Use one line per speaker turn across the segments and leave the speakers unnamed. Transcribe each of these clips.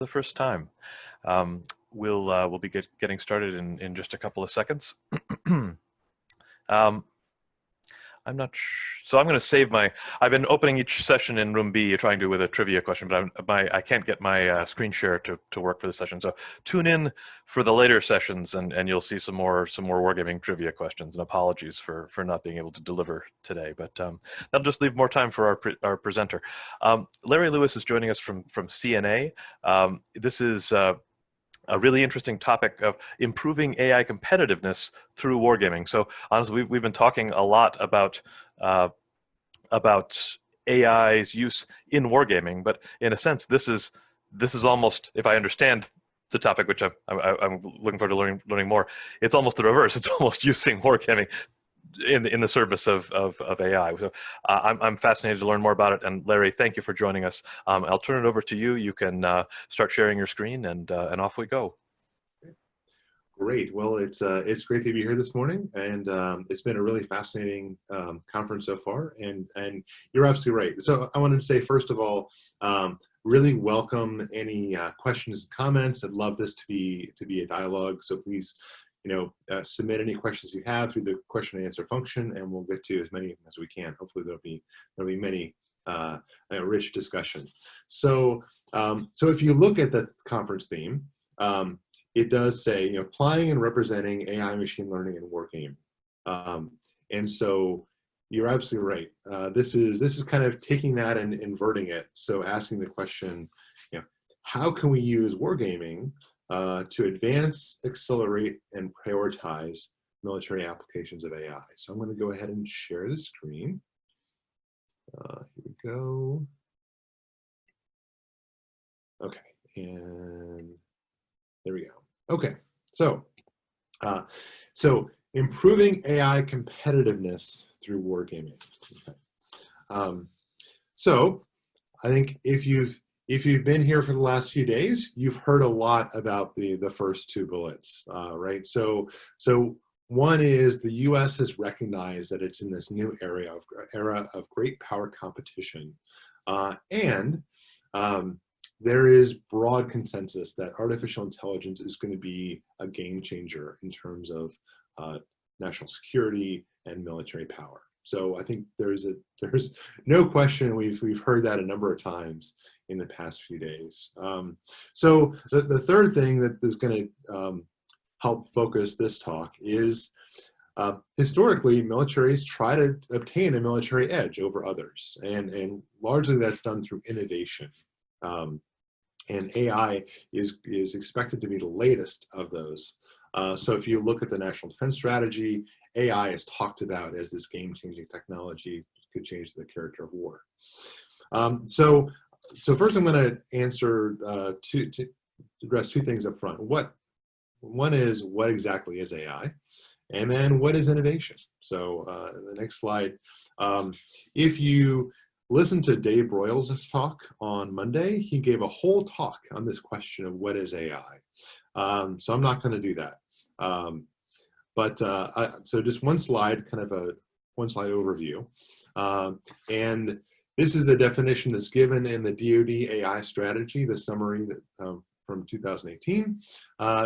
the first time. We'll be getting started in just a couple of seconds. I'm not so I'm going to save I've been opening each session in room B, trying to with a trivia question, but I can't get my screen share to work for the session. So tune in for the later sessions, and you'll see some more wargaming trivia questions. And apologies for not being able to deliver today, but that'll just leave more time for our presenter. Larry Lewis is joining us from CNA. This is a really interesting topic of improving AI competitiveness through wargaming. So honestly, we've been talking a lot about AI's use in wargaming, but in a sense, this is almost, if I understand the topic, which I'm looking forward to learning more, it's almost the reverse. It's almost using wargaming in the service of AI. So I'm fascinated to learn more about it. And Larry, thank you for joining us. I'll turn it over to you. You can start sharing your screen, and off we go.
Great. Well, it's great to be here this morning, and it's been a really fascinating conference so far. And you're absolutely right. So I wanted to say, first of all, really welcome any questions and comments. I'd love this to be a dialogue. So please, submit any questions you have through the question and answer function, and we'll get to as many as we can. Hopefully there'll be many rich discussion. So if you look at the conference theme, it does say, applying and representing AI machine learning in wargaming. And so you're absolutely right. This is kind of taking that and inverting it. So asking the question, how can we use wargaming to advance, accelerate, and prioritize military applications of AI? So I'm going to go ahead and share the screen. Here we go. Okay, and there we go. Okay, so improving AI competitiveness through wargaming. Okay. So I think if you've been here for the last few days, you've heard a lot about the first two bullets, right? So one is the U.S. has recognized that it's in this new era of great power competition, and there is broad consensus that artificial intelligence is going to be a game changer in terms of national security and military power. So I think there's no question, we've heard that a number of times in the past few days. So the third thing that is going to help focus this talk is historically, militaries try to obtain a military edge over others, and largely that's done through innovation. And AI is expected to be the latest of those. So if you look at the National Defense Strategy, AI is talked about as this game-changing technology could change the character of war. So first I'm going to answer to address two things up front. One is, what exactly is AI? And then what is innovation? So the next slide, if you listen to Dave Broyles' talk on Monday, he gave a whole talk on this question of what is AI. So I'm not going to do that. So just one slide, kind of a one-slide overview. And this is the definition that's given in the DoD AI strategy, the summary that from 2018.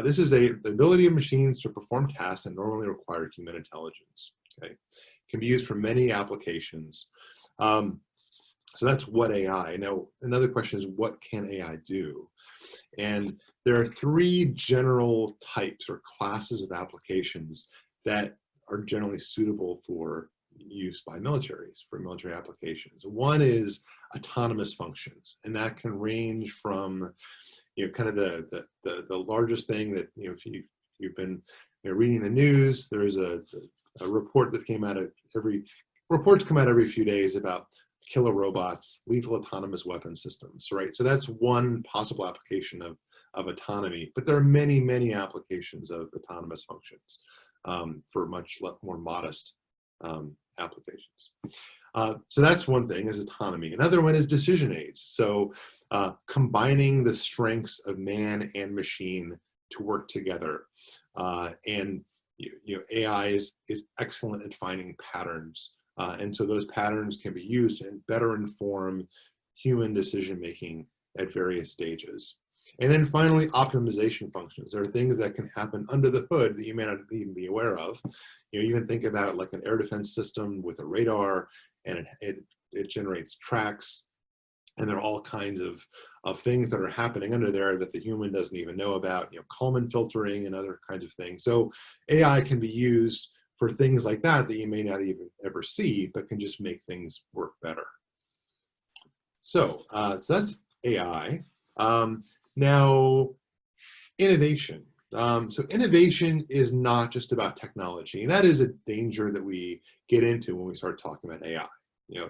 This is the ability of machines to perform tasks that normally require human intelligence. Okay, it can be used for many applications. So that's what AI. Now, another question is, what can AI do? And there are three general types or classes of applications that are generally suitable for use by militaries, for military applications. One is autonomous functions, and that can range from, kind of the largest thing that, if you've been reading the news, there's a report that came out of reports come out every few days about killer robots, lethal autonomous weapon systems, right? So that's one possible application of autonomy, but there are many, many applications of autonomous functions for much more modest applications. So that's one thing, is autonomy. Another one is decision aids. So combining the strengths of man and machine to work together. And AI is excellent at finding patterns. And so those patterns can be used and better inform human decision-making at various stages. And then finally, optimization functions. There are things that can happen under the hood that you may not even be aware of. You know, even think about like an air defense system with a radar, and it generates tracks, and there are all kinds of things that are happening under there that the human doesn't even know about, you know, Kalman filtering and other kinds of things. So AI can be used for things like that that you may not even ever see, but can just make things work better. So, so that's AI. Now, innovation. So innovation is not just about technology, and that is a danger that we get into when we start talking about AI. You know,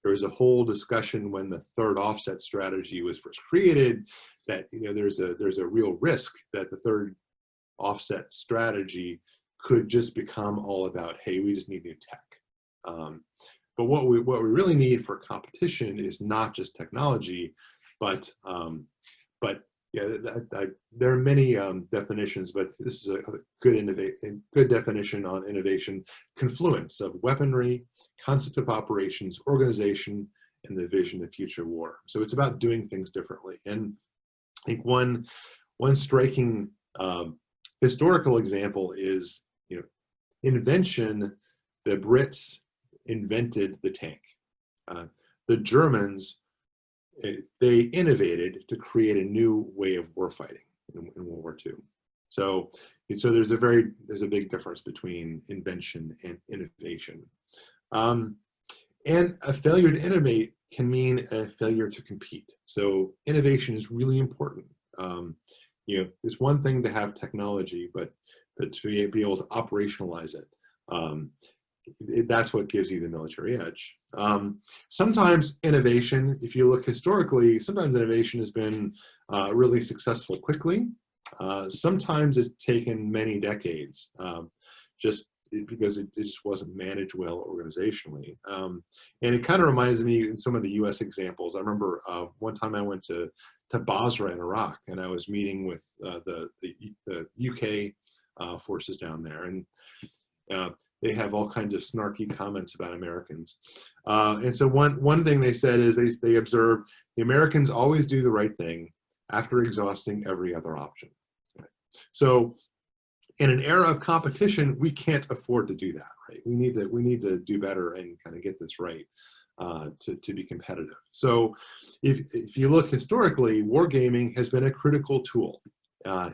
there was a whole discussion when the third offset strategy was first created that, you know, there's a real risk that the third offset strategy could just become all about, hey, we just need new tech. But what we really need for competition is not just technology, but yeah, there are many definitions, but this is a good definition on innovation: confluence of weaponry, concept of operations, organization, and the vision of future war. So it's about doing things differently. And I think one striking historical example is, you know, invention. The Brits invented the tank. The Germans, they innovated to create a new way of warfighting in World War II. So there's a big difference between invention and innovation. And a failure to innovate can mean a failure to compete. So innovation is really important. You know, it's one thing to have technology, but to be able to operationalize it, that's what gives you the military edge. Sometimes innovation, if you look historically, sometimes innovation has been really successful quickly. Sometimes it's taken many decades, just because it just wasn't managed well organizationally. And it kind of reminds me in some of the US examples. I remember one time I went to Basra in Iraq, and I was meeting with the UK forces down there, and they have all kinds of snarky comments about Americans. And so one thing they said is they observed the Americans always do the right thing after exhausting every other option. Okay. So in an era of competition, we can't afford to do that, right? We need to do better and kind of get this right to be competitive. So if you look historically, wargaming has been a critical tool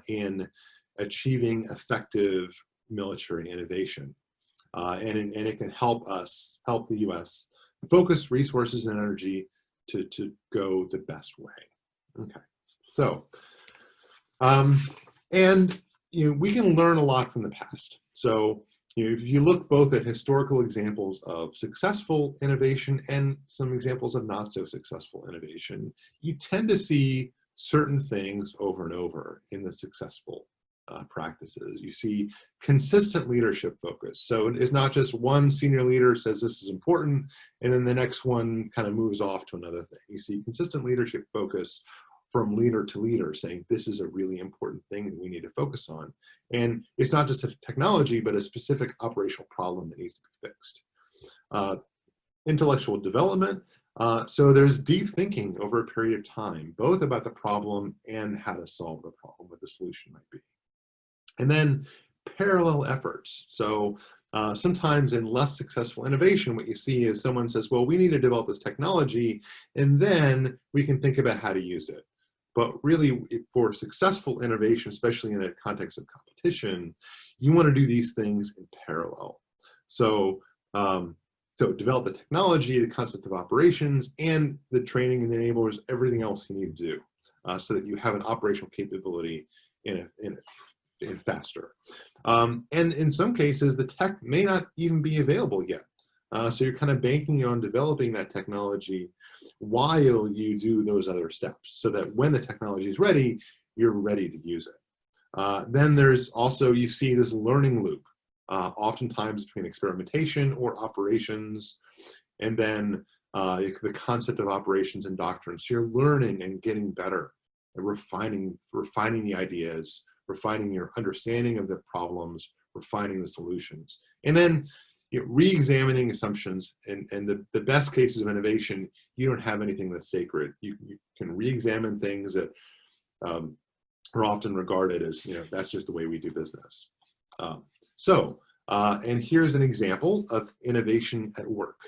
in achieving effective military innovation. And it can help the US focus resources and energy to go the best way. Okay, so, and you know, we can learn a lot from the past. So, you know, if you look both at historical examples of successful innovation and some examples of not so successful innovation, you tend to see certain things over and over in the successful practices. You see consistent leadership focus. So it's not just one senior leader says this is important, and then the next one kind of moves off to another thing. You see consistent leadership focus from leader to leader saying this is a really important thing that we need to focus on. And it's not just a technology, but a specific operational problem that needs to be fixed. Intellectual development. So there's deep thinking over a period of time, both about the problem and how to solve the problem, what the solution might be. And then parallel efforts. So sometimes in less successful innovation, what you see is someone says, well, we need to develop this technology, and then we can think about how to use it. But really, for successful innovation, especially in a context of competition, you want to do these things in parallel. So, so develop the technology, the concept of operations, and the training and the enablers, everything else you need to do, so that you have an operational capability in faster. And in some cases, the tech may not even be available yet. So you're kind of banking on developing that technology while you do those other steps, so that when the technology is ready, you're ready to use it. Then there's also, you see this learning loop, oftentimes between experimentation or operations, and then the concept of operations and doctrine. So you're learning and getting better and refining the ideas, refining your understanding of the problems, refining the solutions. And then, you know, re-examining assumptions, and the best cases of innovation, you don't have anything that's sacred. You can re-examine things that are often regarded as, that's just the way we do business. And here's an example of innovation at work.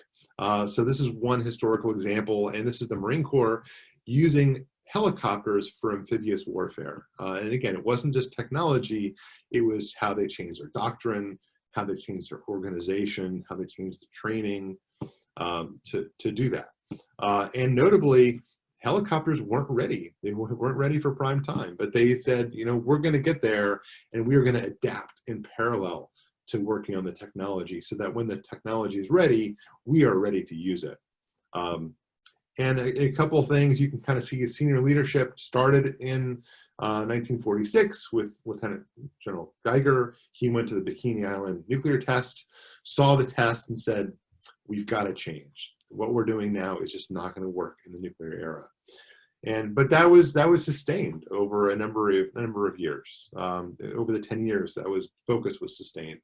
So this is one historical example, and this is the Marine Corps using helicopters for amphibious warfare. And again, it wasn't just technology, it was how they changed their doctrine, how they changed their organization, how they changed the training to do that. And notably, helicopters weren't ready. They weren't ready for prime time, but they said, we're going to get there and we are going to adapt in parallel to working on the technology so that when the technology is ready, we are ready to use it. And a couple of things you can kind of see as senior leadership started in 1946 with Lieutenant General Geiger. He went to the Bikini Island nuclear test, saw the test and said, we've got to change. What we're doing now is just not going to work in the nuclear era. But that was sustained over a number of years. Over the 10 years, focus was sustained.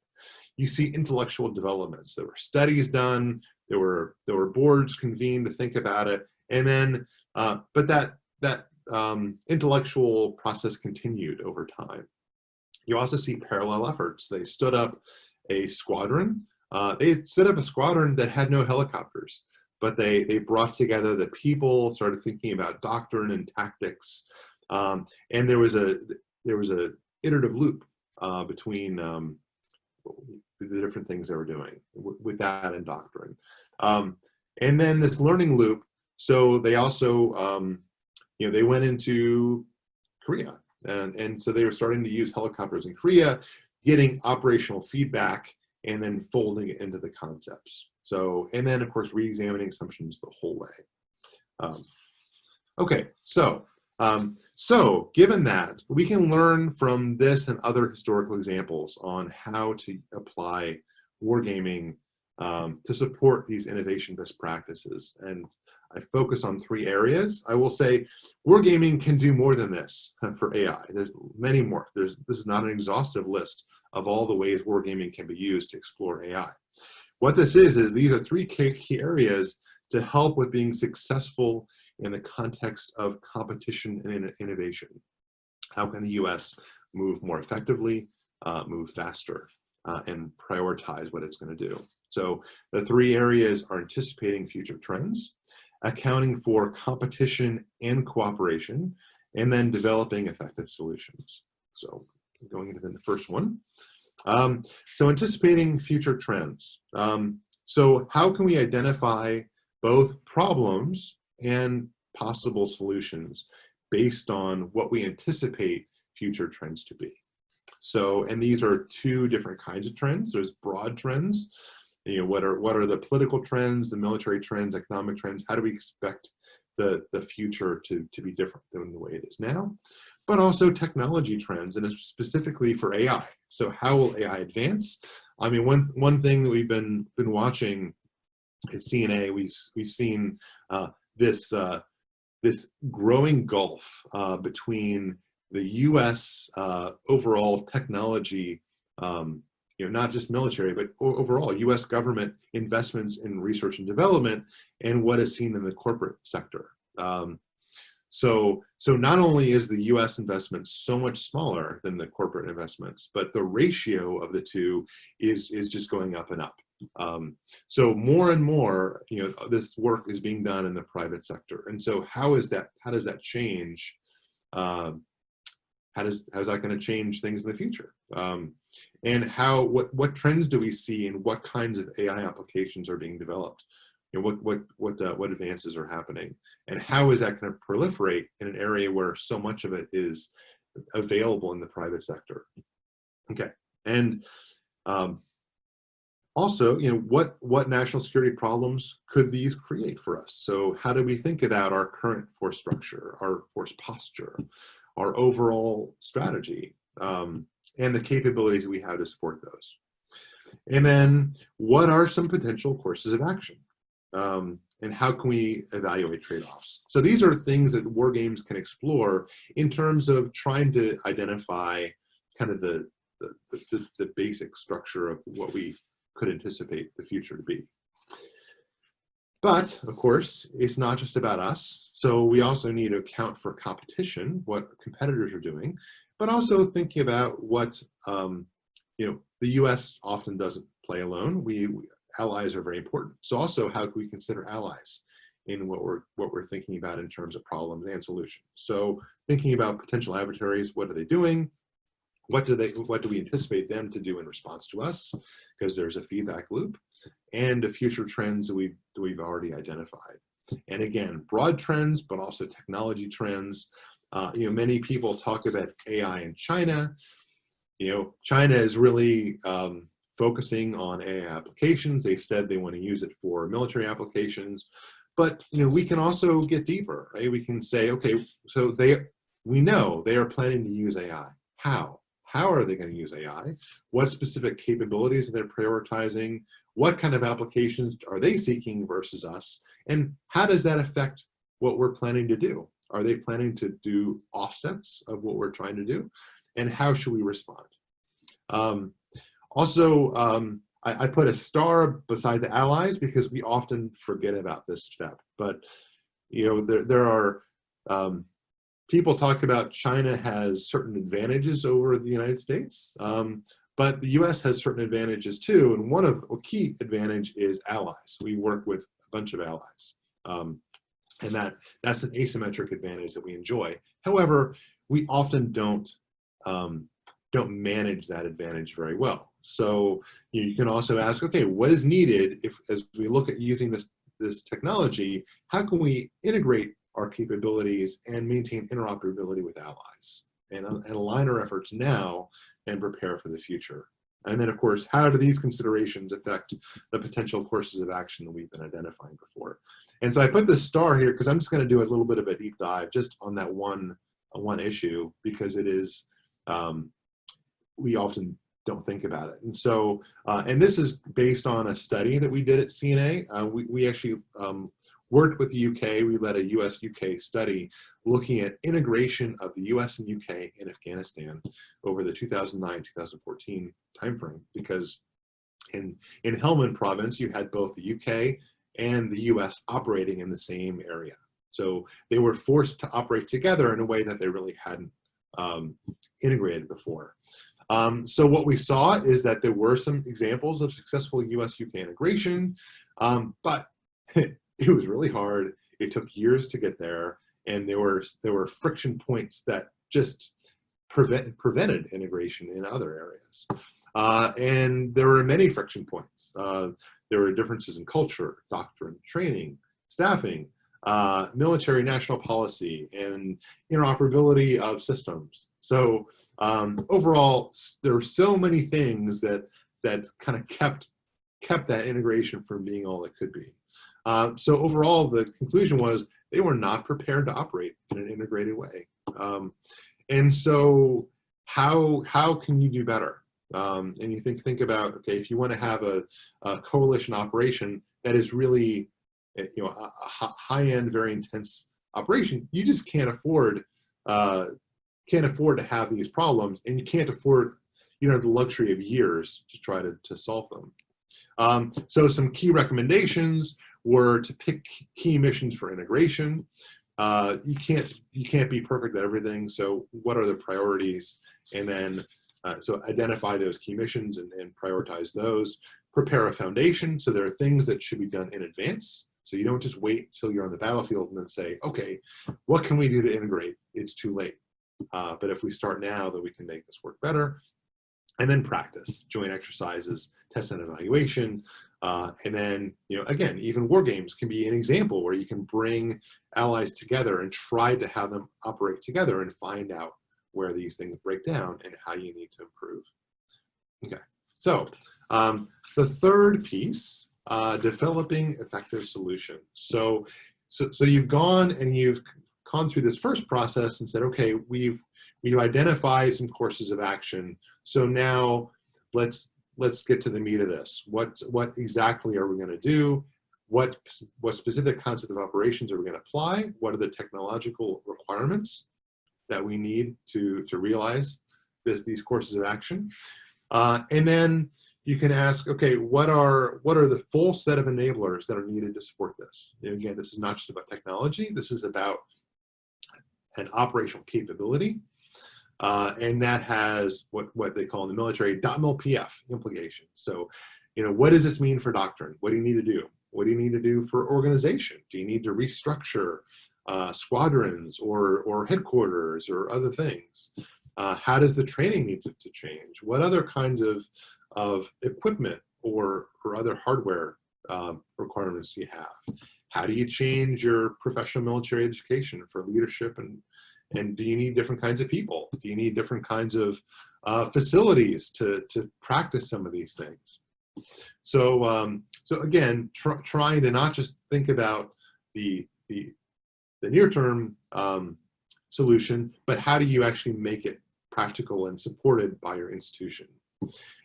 You see intellectual developments. There were studies done. There were boards convened to think about it, and then but that intellectual process continued over time. You also see parallel efforts. They stood up a squadron. They stood up a squadron that had no helicopters, but they brought together the people, started thinking about doctrine and tactics, and there was a iterative loop between the different things they were doing with that and doctrine, and then this learning loop. So they also they went into Korea, and so they were starting to use helicopters in Korea, getting operational feedback and then folding it into the concepts. So, and then of course, re-examining assumptions the whole way. Okay, so given that, we can learn from this and other historical examples on how to apply wargaming to support these innovation best practices. And I focus on 3 areas. I will say wargaming can do more than this for AI. There's many more. This is not an exhaustive list of all the ways wargaming can be used to explore AI. What this is these are 3 key areas to help with being successful in the context of competition and innovation. How can the US move more effectively, move faster, and prioritize what it's going to do? So the 3 areas are anticipating future trends, accounting for competition and cooperation, and then developing effective solutions. So going into the first one. So anticipating future trends. So how can we identify both problems and possible solutions based on what we anticipate future trends to be? So, and these are 2 different kinds of trends. There's broad trends. What are the political trends, the military trends, economic trends? How do we expect the future to be different than the way it is now? But also technology trends, and specifically for AI. So how will AI advance? I mean, one thing that we've been watching at CNA, we've seen this growing gulf between the U.S. Overall technology, not just military, but overall U.S. government investments in research and development, and what is seen in the corporate sector. So not only is the U.S. investment so much smaller than the corporate investments, but the ratio of the 2 is just going up and up. So more and more, this work is being done in the private sector. And so how does that change? How's that going to change things in the future? And what trends do we see, and what kinds of AI applications are being developed? What advances are happening, and how is that going to proliferate in an area where so much of it is available in the private sector? Okay, and also, what national security problems could these create for us? So how do we think about our current force structure, our force posture, our overall strategy, and the capabilities we have to support those? And then what are some potential courses of action? And how can we evaluate trade-offs? So these are things that war games can explore in terms of trying to identify kind of the basic structure of what we could anticipate the future to be. But of course, it's not just about us. So we also need to account for competition, what competitors are doing, but also thinking about what, the US often doesn't play alone. Allies are very important. So also, how can we consider allies in what we're thinking about in terms of problems and solutions? So thinking about potential adversaries, what are they doing? What do we anticipate them to do in response to us? Because there's a feedback loop, and the future trends that we've already identified. And again, broad trends, but also technology trends. Many people talk about AI in China. China is really focusing on AI applications. They've said they want to use it for military applications, but we can also get deeper, right? We can say, okay, so we know they are planning to use AI. How? How are they going to use AI? What specific capabilities are they prioritizing? What kind of applications are they seeking versus us? And how does that affect what we're planning to do? Are they planning to do offsets of what we're trying to do? And how should we respond? I put a star beside the allies because we often forget about this step. But there are people talk about China has certain advantages over the United States, but the U.S. has certain advantages too. And a key advantage is allies. We work with a bunch of allies, and that's an asymmetric advantage that we enjoy. However, we often don't manage that advantage very well. So you can also ask, okay, what is needed as we look at using this technology? How can we integrate our capabilities and maintain interoperability with allies, and align our efforts now and prepare for the future? And then, of course, how do these considerations affect the potential courses of action that we've been identifying before? And so I put this star here because I'm just going to do a little bit of a deep dive just on that one issue, because it is, we often don't think about it. And so, and this is based on a study that we did at CNA. We actually worked with the UK. We led a US-UK study looking at integration of the US and UK in Afghanistan over the 2009-2014 timeframe, because in Helmand province, you had both the UK and the US operating in the same area. So they were forced to operate together in a way that they really hadn't integrated before. So what we saw is that there were some examples of successful US-UK integration, but it was really hard. It took years to get there, and there were friction points that just prevented integration in other areas. And there were many friction points. There were differences in culture, doctrine, training, staffing, military national policy, and interoperability of systems. So overall, there are so many things that kind of kept that integration from being all it could be. So overall, the conclusion was they were not prepared to operate in an integrated way. And so how can you do better? And you think about, okay, if you want to have a coalition operation that is really, a high-end, very intense operation, you just can't afford to have these problems, and you can't afford, the luxury of years to try to solve them. So some key recommendations were to pick key missions for integration. You can't be perfect at everything. So what are the priorities? And then so identify those key missions and prioritize those. Prepare a foundation. So there are things that should be done in advance. So you don't just wait till you're on the battlefield and then say, okay, what can we do to integrate? It's too late. But if we start now, then we can make this work better. And then practice, joint exercises, test and evaluation. And then, again, even war games can be an example where you can bring allies together and try to have them operate together and find out where these things break down and how you need to improve. Okay, so the third piece, developing effective solutions. So you've gone and you've gone through this first process and said, okay, we've identified some courses of action. So now let's get to the meat of this. What exactly are we going to do? What specific concept of operations are we going to apply? What are the technological requirements that we need to realize these courses of action? And then you can ask, okay, what are the full set of enablers that are needed to support this? And again, this is not just about technology. This is about an operational capability. And that has what they call in the military DOTMLPF implications. So, what does this mean for doctrine? What do you need to do? What do you need to do for organization? Do you need to restructure squadrons or headquarters or other things? How does the training need to change? What other kinds of equipment or other hardware requirements do you have? How do you change your professional military education for leadership and do you need different kinds of people? Do you need different kinds of facilities to practice some of these things? So, so again, trying to not just think about the near-term solution, but how do you actually make it practical and supported by your institution?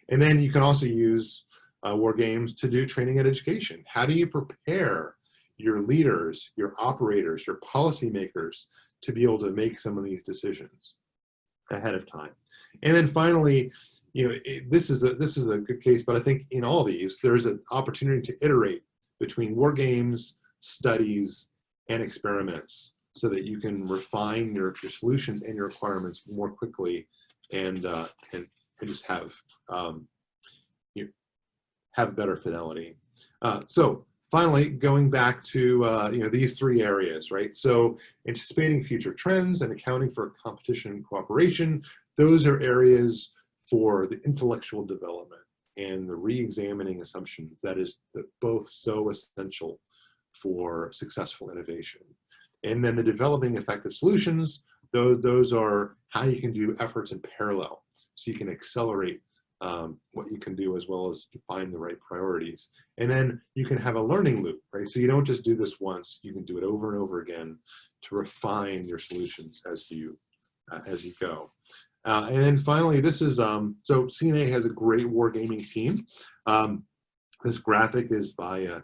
And then you can also use war games to do training and education. How do you prepare your leaders, your operators, your policymakers to be able to make some of these decisions ahead of time? And then finally, this is a good case, but I think in all these, there's an opportunity to iterate between war games, studies, and experiments so that you can refine your solutions and your requirements more quickly and just have better fidelity. So finally, going back to these three areas, right? So anticipating future trends and accounting for competition and cooperation, those are areas for the intellectual development and the re-examining assumptions that is both so essential for successful innovation. And then the developing effective solutions, those are how you can do efforts in parallel. So you can accelerate what you can do as well as define the right priorities. And then you can have a learning loop, right? So you don't just do this once, you can do it over and over again to refine your solutions as you go. And then finally, this is, so CNA has a great wargaming team. This graphic is by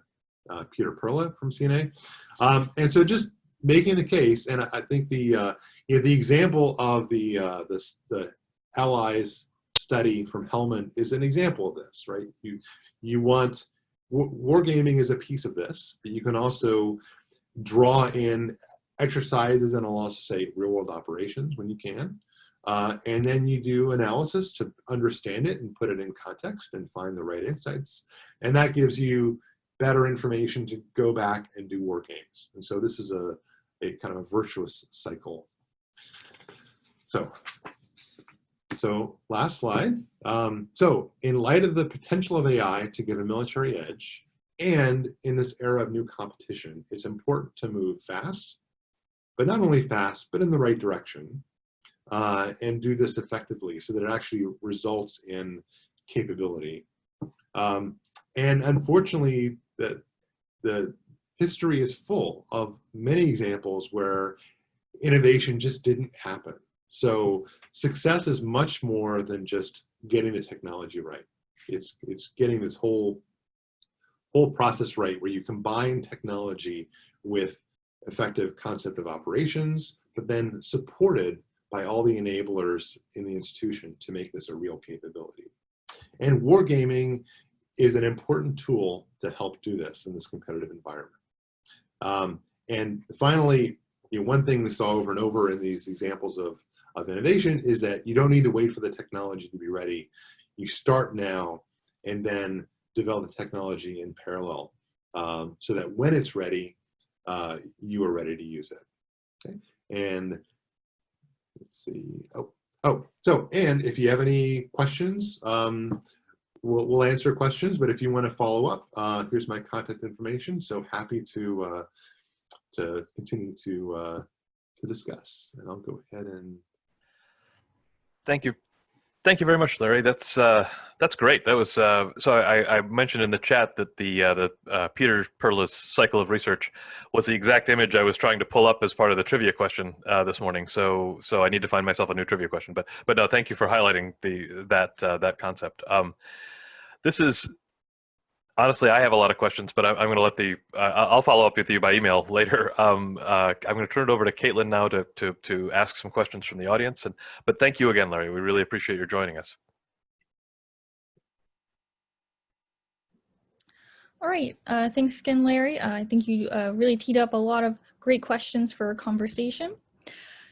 Peter Perla from CNA. And so just making the case, and I think the example of the Allies study from Hellman is an example of this, right? You want, wargaming is a piece of this, but you can also draw in exercises, and I'll also say real world operations when you can. And then you do analysis to understand it and put it in context and find the right insights. And that gives you better information to go back and do war games. And so this is a kind of a virtuous cycle. So last slide. So in light of the potential of AI to give a military edge, and in this era of new competition, it's important to move fast, but not only fast, but in the right direction. And do this effectively so that it actually results in capability. And unfortunately, the history is full of many examples where innovation just didn't happen. So success is much more than just getting the technology right. It's getting this whole process right, where you combine technology with effective concept of operations, but then supported by all the enablers in the institution to make this a real capability. And wargaming is an important tool to help do this in this competitive environment. And finally, one thing we saw over and over in these examples of innovation is that you don't need to wait for the technology to be ready. You start now and then develop the technology in parallel so that when it's ready, you are ready to use it. Okay? And let's see. So, and if you have any questions, we'll answer questions, but if you want to follow up, here's my contact information. So happy to continue to discuss, and I'll go ahead and.
Thank you. Thank you very much, Larry. That's great. That was so. I mentioned in the chat that the Peter Perla's cycle of research was the exact image I was trying to pull up as part of the trivia question this morning. So I need to find myself a new trivia question. But no, thank you for highlighting that concept. This is. Honestly, I have a lot of questions, but I'm going to I'll follow up with you by email later. I'm going to turn it over to Caitlin now to ask some questions from the audience. But thank you again, Larry. We really appreciate your joining us.
All right. Thanks again, Larry. I think you really teed up a lot of great questions for a conversation.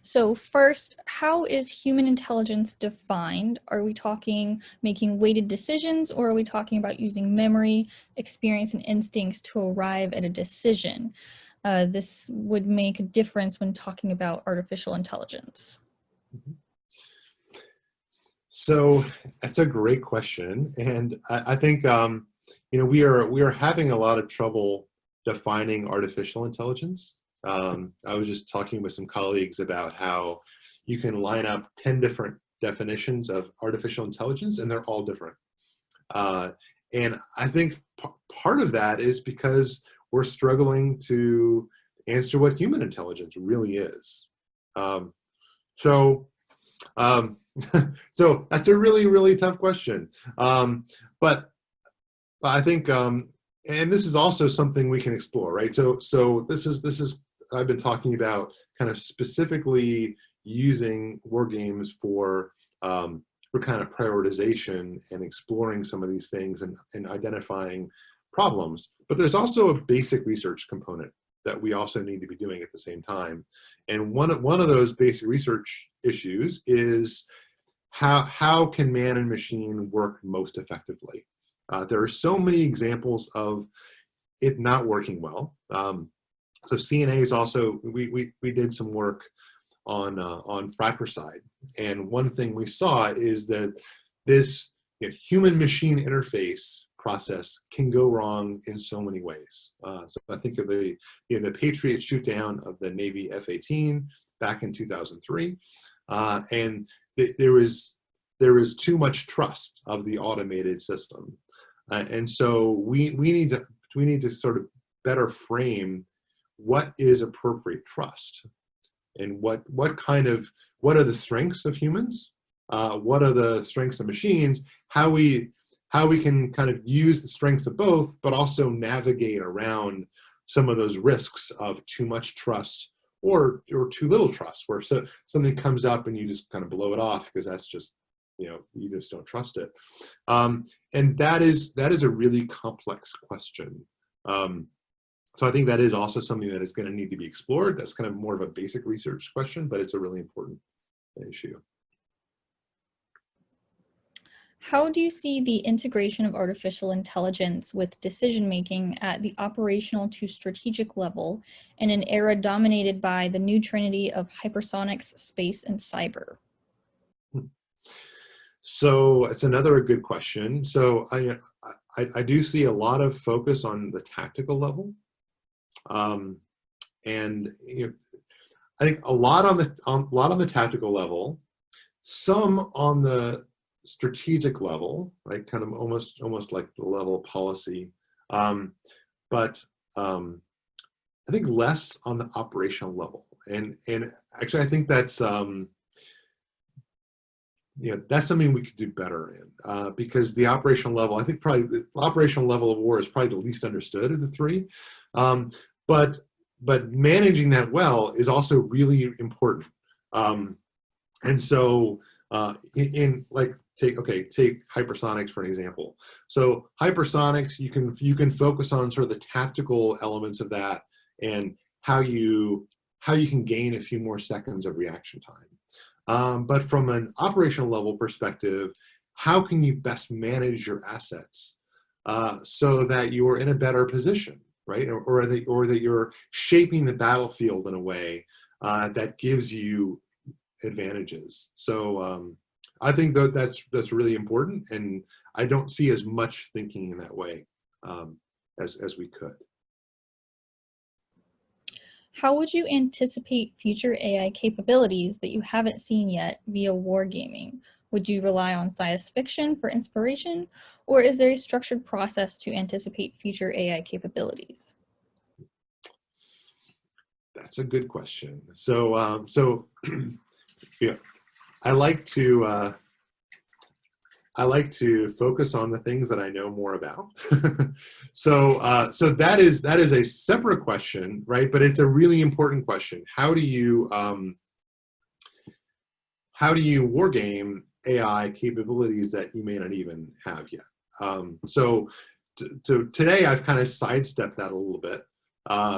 So first, how is human intelligence defined? Are we talking making weighted decisions, or are we talking about using memory, experience, and instincts to arrive at a decision? This would make a difference when talking about artificial intelligence.
So that's a great question, and I think we are having a lot of trouble defining artificial intelligence. I was just talking with some colleagues about how you can line up 10 different definitions of artificial intelligence, and they're all different. And I think part of that is because we're struggling to answer what human intelligence really is. So that's a really, really tough question. But I think, and this is also something we can explore, right? So this is I've been talking about kind of specifically using war games for kind of prioritization and exploring some of these things and identifying problems. But there's also a basic research component that we also need to be doing at the same time. And one of those basic research issues is how can man and machine work most effectively? There are so many examples of it not working well. So CNA is also, we did some work on fratricide, and one thing we saw is that this human-machine interface process can go wrong in so many ways. So I think of the Patriot shoot down of the Navy F-18 back in 2003, and there was too much trust of the automated system, and so we need to sort of better frame what is appropriate trust, and what are the strengths of humans, what are the strengths of machines, how we can kind of use the strengths of both, but also navigate around some of those risks of too much trust or too little trust, where something comes up and you just kind of blow it off because that's just, you just don't trust it. And that is a really complex question. So I think that is also something that is going to need to be explored. That's kind of more of a basic research question, but it's a really important issue.
How do you see the integration of artificial intelligence with decision-making at the operational to strategic level in an era dominated by the new trinity of hypersonics, space, and cyber?
So it's another good question. So I do see a lot of focus on the tactical level. And I think a lot on the tactical level, some on the strategic level, right? Kind of almost like the level of policy, but I think less on the operational level. And actually, I think that's that's something we could do better in, because the operational level, I think probably the operational level of war is probably the least understood of the three. But managing that well is also really important. And so take hypersonics for an example. So hypersonics, you can focus on sort of the tactical elements of that and how you can gain a few more seconds of reaction time. But from an operational level perspective, how can you best manage your assets so that you're in a better position, right? Or that you're shaping the battlefield in a way that gives you advantages. So I think that's really important, and I don't see as much thinking in that way as we could.
How would you anticipate future AI capabilities that you haven't seen yet via wargaming? Would you rely on science fiction for inspiration, or is there a structured process to anticipate future AI capabilities?
That's a good question. So yeah, I like to focus on the things that I know more about. So that is a separate question, right? But it's a really important question. How do you wargame AI capabilities that you may not even have yet? So today I've kind of sidestepped that a little bit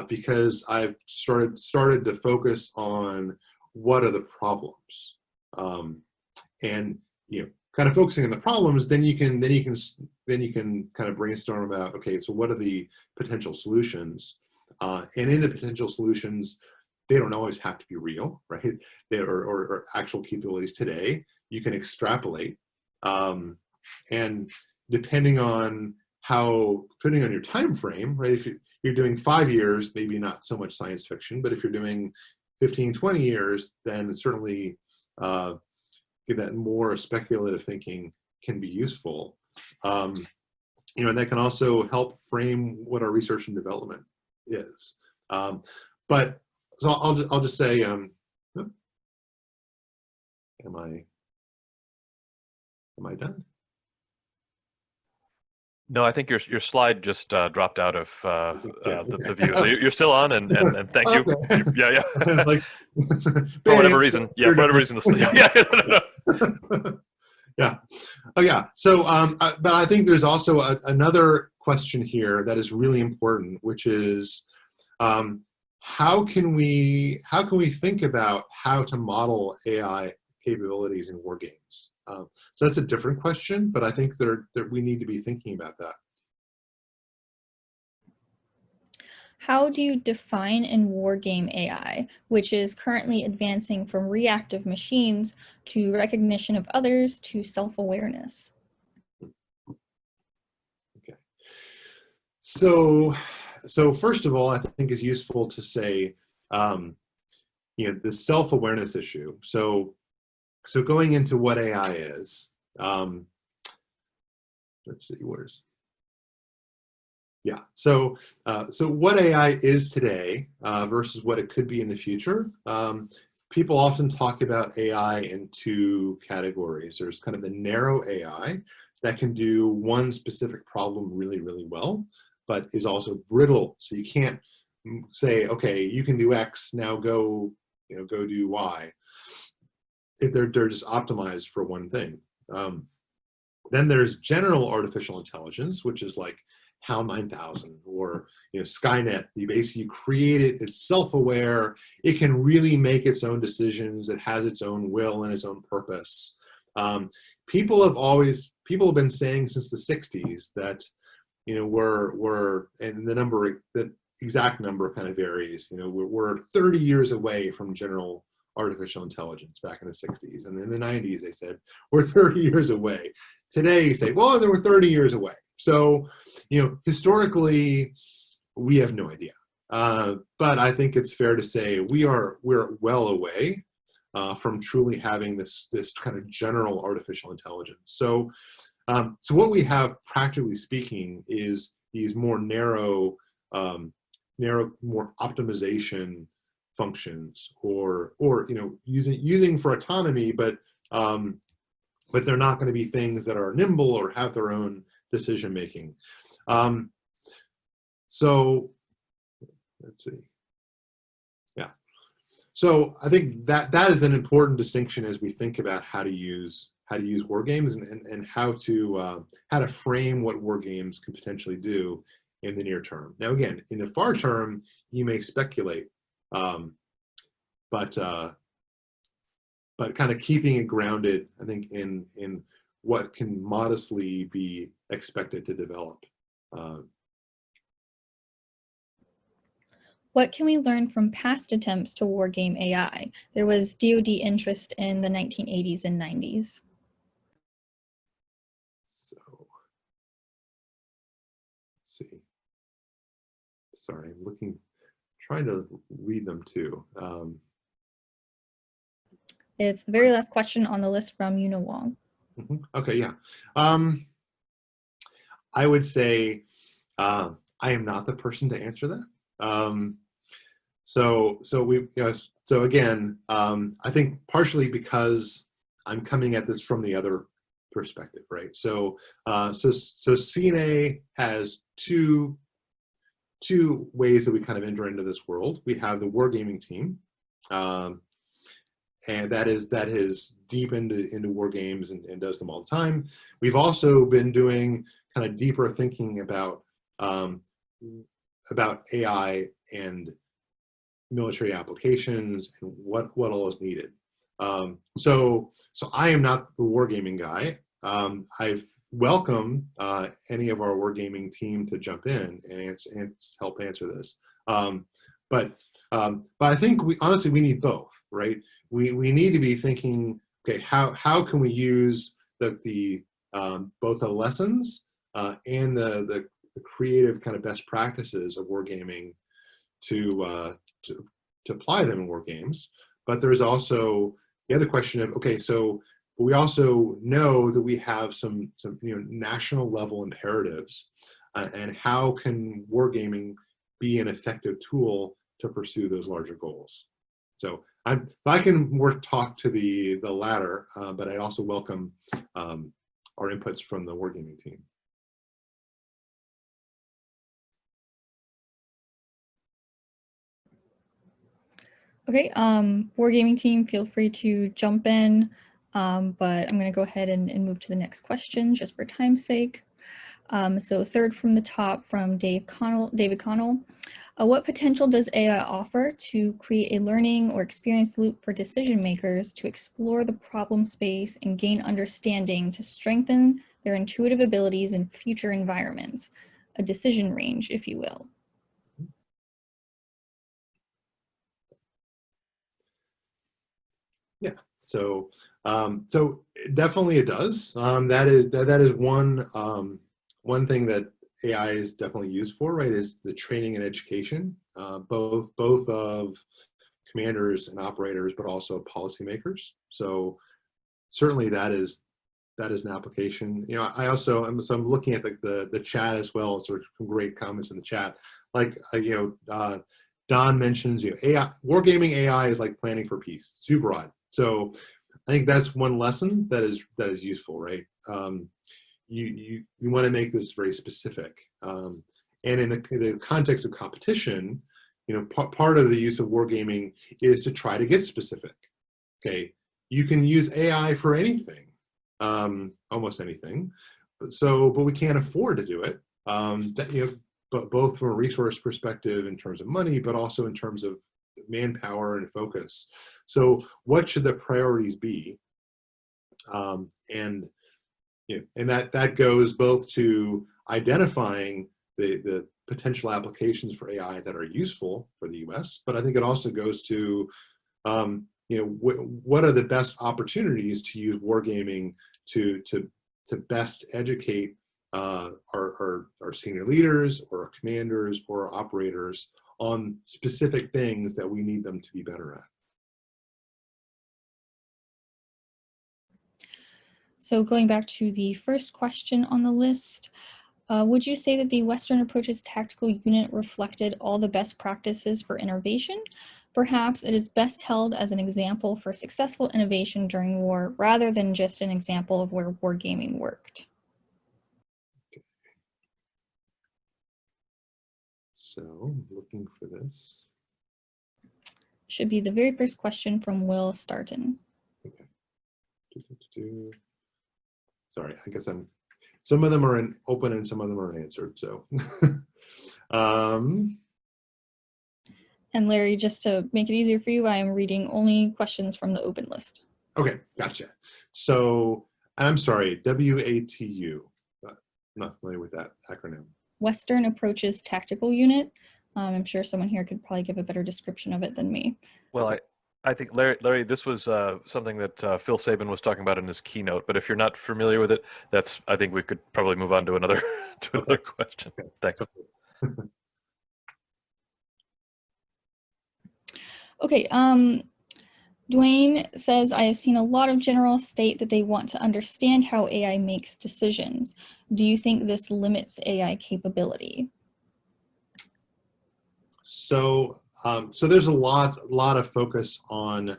because I've started to focus on what are the problems, and kind of focusing on the problems. Then you can kind of brainstorm about, okay, so what are the potential solutions? And in the potential solutions, they don't always have to be real, right? They or actual capabilities today. You can extrapolate, and depending on your time frame, right? If you're doing 5 years, maybe not so much science fiction, but if you're doing 15, 20 years, then certainly give that more speculative thinking can be useful. And that can also help frame what our research and development is. But so I'll just say, am I done?
No, I think your slide just dropped out of
Yeah,
the view. So you're still on, and thank you.
Okay.
Yeah.
Like,
For whatever reason, yeah, for whatever reason,
Yeah. Oh, yeah. So, but I think there's also another question here that is really important, which is, how can we think about how to model AI capabilities in war games? So that's a different question, but I think we need to be thinking about that.
How do you define in wargame AI, which is currently advancing from reactive machines to recognition of others to self-awareness?
Okay. So first of all, I think it's useful to say, the self-awareness issue. So going into what AI is, let's see, yeah. So what AI is today versus what it could be in the future. People often talk about AI in two categories. There's kind of the narrow AI that can do one specific problem really, really well, but is also brittle. So you can't say, okay, you can do X, now go do Y. They're just optimized for one thing. Then there's general artificial intelligence, which is like HAL 9000 or Skynet. You create it, it's self-aware, it can really make its own decisions, it has its own will and its own purpose. People have been saying since the 60s that we're and the exact number kind of varies. We're 30 years away from general artificial intelligence back in the 60s, and in the 90s they said we're 30 years away. Today you say, well, they were 30 years away. So historically we have no idea, but I think it's fair to say we're well away from truly having this kind of general artificial intelligence. So what we have, practically speaking, is these more narrow, more optimization functions, or using for autonomy, but they're not going to be things that are nimble or have their own decision making. So let's see. Yeah. So I think that is an important distinction as we think about how to use war games and how to frame what war games can potentially do in the near term. Now, again, in the far term, you may speculate, but kind of keeping it grounded, I think, in what can modestly be expected to develop.
What can we learn from past attempts to wargame AI? There was DoD interest in the 1980s and 90s.
So, let's see. Sorry, I'm trying to read them too.
It's the very last question on the list from Yuna Wong.
Okay, yeah. I would say I am not the person to answer that. So again, I think partially because I'm coming at this from the other perspective, right? So CNA has two ways that we kind of enter into this world. We have the wargaming team, and that is deep into war games and does them all the time. We've also been doing kind of deeper thinking about AI and military applications and what all is needed. So I am not the wargaming guy. I've welcomed any of our wargaming team to jump in and help answer this. But I think honestly we need both, right? We need to be thinking, okay, how can we use the both the lessons and the creative kind of best practices of wargaming to apply them in war games. But there's also the other question of, okay, so we also know that we have some national level imperatives, and how can wargaming be an effective tool to pursue those larger goals? So I can more talk to the latter, but I also welcome our inputs from the wargaming team.
Okay, wargaming team, feel free to jump in, but I'm going to go ahead and move to the next question just for time's sake. So third from the top from David Connell. What potential does AI offer to create a learning or experience loop for decision makers to explore the problem space and gain understanding to strengthen their intuitive abilities in future environments? A decision range, if you will.
Yeah, so definitely it does. That is one thing that AI is definitely used for, right? Is the training and education, both of commanders and operators, but also policymakers. So certainly that is an application. I also I'm looking at the chat as well. Sort of some great comments in the chat. Like Don mentions, AI wargaming AI is like planning for peace. Too broad. So I think that's one lesson that is useful, right? You want to make this very specific, and in the context of competition, part of the use of wargaming is to try to get specific. Okay, you can use AI for anything, almost anything, but we can't afford to do it. But both from a resource perspective in terms of money, but also in terms of manpower and focus. So what should the priorities be? And that goes both to identifying the potential applications for AI that are useful for the U.S., but I think it also goes to what are the best opportunities to use wargaming to best educate our senior leaders or our commanders or our operators on specific things that we need them to be better at.
So going back to the first question on the list, would you say that the Western Approach's tactical unit reflected all the best practices for innovation? Perhaps it is best held as an example for successful innovation during war, rather than just an example of where wargaming worked.
So looking for this.
Should be the very first question from Will Starton.
Okay. Sorry, I guess some of them are open and some of them are unanswered. So,
and Larry, just to make it easier for you, I am reading only questions from the open list.
Okay, gotcha. So I'm sorry, WATU. I'm not familiar with that acronym.
Western Approach's Tactical Unit. I'm sure someone here could probably give a better description of it than me.
Well, I think, Larry, this was something that Phil Sabin was talking about in his keynote, but if you're not familiar with it, I think we could probably move on to another question. Thanks.
Okay, Dwayne says, I have seen a lot of generals state that they want to understand how AI makes decisions. Do you think this limits AI capability?
So there's a lot of focus on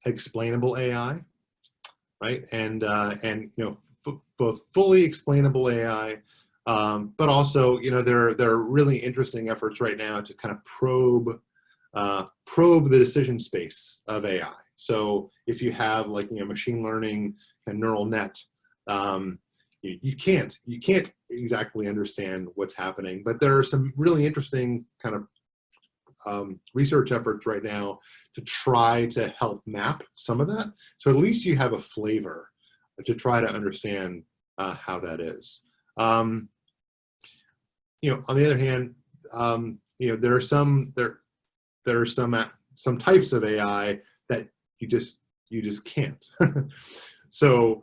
explainable AI, right? And both fully explainable AI, but also there are really interesting efforts right now to kind of probe the decision space of AI. So if you have machine learning and neural net, you can't exactly understand what's happening, but there are some really interesting kind of research efforts right now to try to help map some of that. So at least you have a flavor to try to understand how that is. On the other hand, there are some types of AI that you just can't. So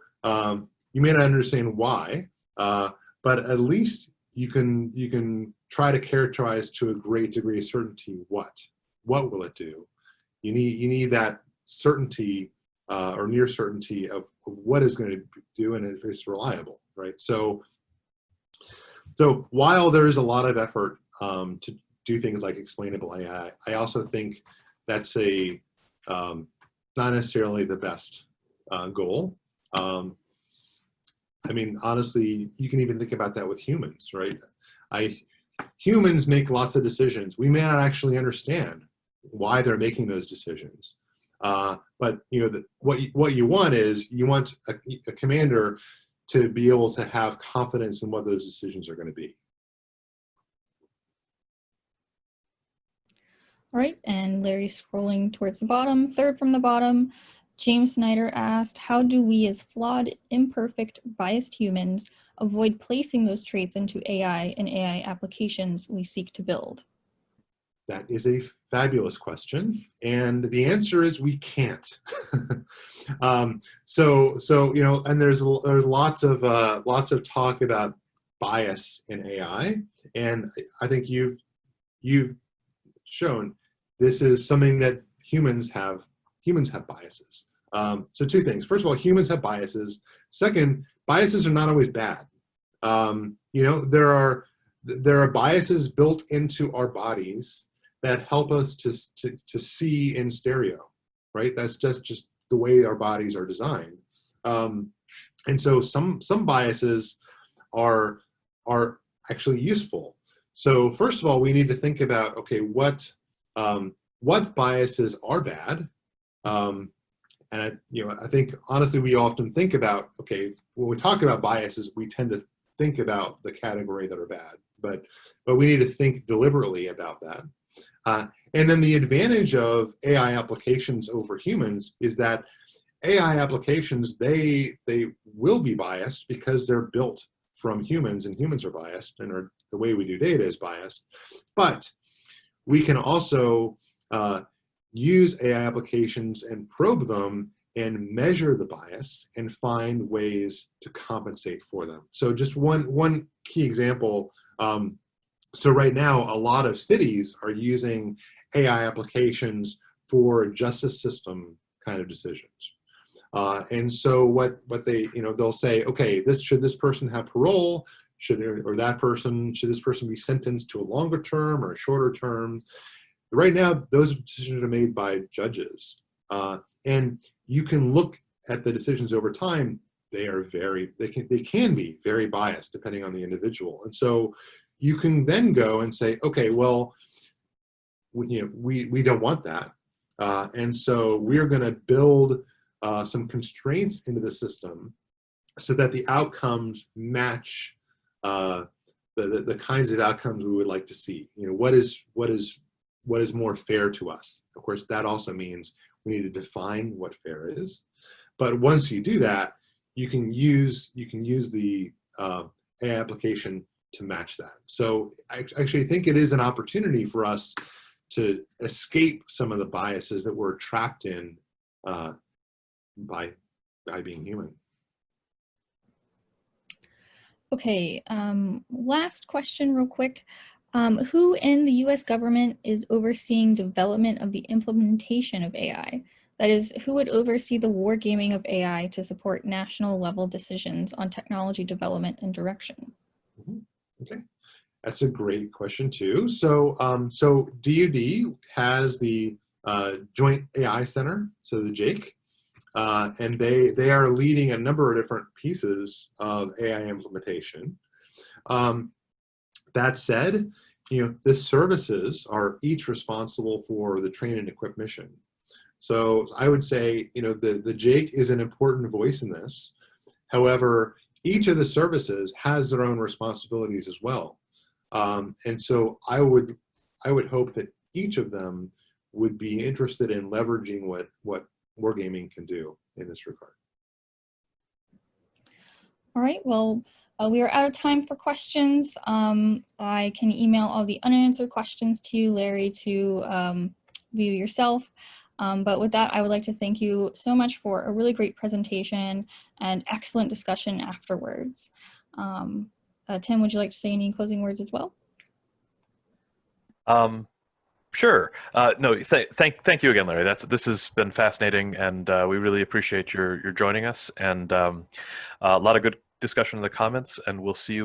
you may not understand why, but at least you can try to characterize to a great degree of certainty what will it do. You need that certainty or near certainty of what it's going to do and if it's reliable, right? So while there is a lot of effort to do things like explainable AI, I also think that's not necessarily the best goal. I mean, honestly, you can even think about that with humans, right? Humans make lots of decisions. We may not actually understand why they're making those decisions. But what you want is you want a commander to be able to have confidence in what those decisions are going to be.
All right, and Larry's scrolling towards the bottom, third from the bottom. James Snyder asked, how do we as flawed, imperfect, biased humans avoid placing those traits into AI and AI applications we seek to build?
That is a fabulous question, and the answer is we can't. And there's lots of talk about bias in AI, and I think you've shown this is something that humans have biases. So two things. First of all, humans have biases. Second, biases are not always bad. There are biases built into our bodies that help us to see in stereo, right? That's just the way our bodies are designed. And so some biases are actually useful. So first of all, we need to think about, okay, what biases are bad? And I think honestly, we often think about, okay, when we talk about biases, we tend to think about the category that are bad, but we need to think deliberately about that. And then the advantage of AI applications over humans is that AI applications, they will be biased because they're built from humans, and humans are biased, and the way we do data is biased. But we can also use AI applications and probe them and measure the bias and find ways to compensate for them. So just one key example. So right now, a lot of cities are using AI applications for justice system kind of decisions. And so what they, they'll say, okay, should this person have parole? Should this person be sentenced to a longer term or a shorter term? Right now, those decisions are made by judges. And you can look at the decisions over time. They can be very biased depending on the individual. And so you can then go and say, okay, well, we don't want that. And so we're going to build some constraints into the system so that the outcomes match the kinds of outcomes we would like to see. What is more fair to us? Of course, that also means we need to define what fair is. But once you do that, you can use the AI application to match that. So I actually think it is an opportunity for us to escape some of the biases that we're trapped in by being human.
Okay, last question real quick. Who in the US government is overseeing development of the implementation of AI? That is, who would oversee the wargaming of AI to support national level decisions on technology development and direction?
Okay, that's a great question too. So DoD has the Joint AI Center, so the JAIC, and they are leading a number of different pieces of AI implementation. That said, the services are each responsible for the train and equip mission. So I would say, the JAIC is an important voice in this. However, each of the services has their own responsibilities as well. And so I would hope that each of them would be interested in leveraging what wargaming can do in this regard.
All right, well, we are out of time for questions. I can email all the unanswered questions to you, Larry, to view yourself. But with that, I would like to thank you so much for a really great presentation and excellent discussion afterwards. Tim, would you like to say any closing words as well?
Sure. No, thank you again, Larry. This has been fascinating, and we really appreciate your joining us, and a lot of good discussion in the comments, and we'll see you